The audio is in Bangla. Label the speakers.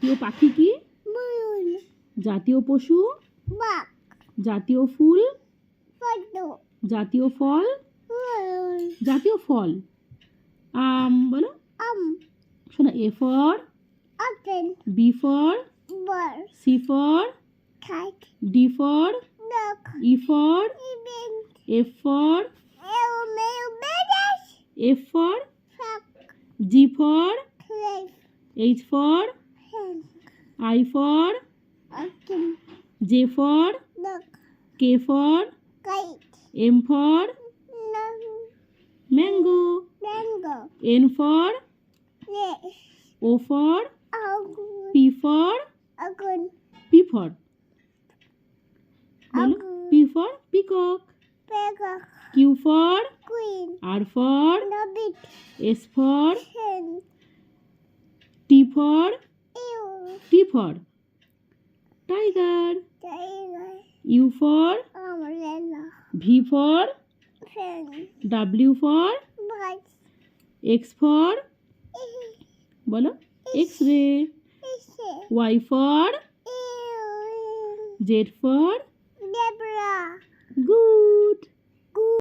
Speaker 1: জাতীয় পাখি কি?
Speaker 2: বুল
Speaker 1: জাতীয় পশু?
Speaker 2: বাক
Speaker 1: জাতীয় ফুল?
Speaker 2: পদ্ম
Speaker 1: জাতীয় ফল?
Speaker 2: ফুল
Speaker 1: জাতীয় ফল বলো।
Speaker 2: আম
Speaker 1: শোনো, A for
Speaker 2: apple
Speaker 1: B for
Speaker 2: ball
Speaker 1: C for
Speaker 2: kite
Speaker 1: D for
Speaker 2: dog
Speaker 1: E for
Speaker 2: ইবেন
Speaker 1: এফ ফর
Speaker 2: মেউ বেদাস
Speaker 1: এফ ফর
Speaker 2: ফাক
Speaker 1: জি ফর
Speaker 2: ক্লেভ
Speaker 1: H for
Speaker 2: hen
Speaker 1: I for
Speaker 2: আকিন
Speaker 1: J for
Speaker 2: dog
Speaker 1: K for
Speaker 2: kite
Speaker 1: M for
Speaker 2: নং
Speaker 1: ম্যাঙ্গো
Speaker 2: ম্যাঙ্গো
Speaker 1: এন ফর
Speaker 2: লেস
Speaker 1: ও ফর
Speaker 2: আগুন
Speaker 1: পি ফর
Speaker 2: আগুন
Speaker 1: পি ফর বলো।
Speaker 2: আগুন
Speaker 1: পি ফর পিকক
Speaker 2: পেগা
Speaker 1: Q for
Speaker 2: queen
Speaker 1: R for
Speaker 2: নবিট
Speaker 1: S for
Speaker 2: hen
Speaker 1: T for
Speaker 2: you
Speaker 1: T for tiger
Speaker 2: tiger
Speaker 1: U for
Speaker 2: umbrella
Speaker 1: V for
Speaker 2: fan
Speaker 1: W for
Speaker 2: বাজ
Speaker 1: এক্স ফর বলো এক্স রে
Speaker 2: ইসে
Speaker 1: Y for
Speaker 2: you
Speaker 1: Z for
Speaker 2: zebra
Speaker 1: good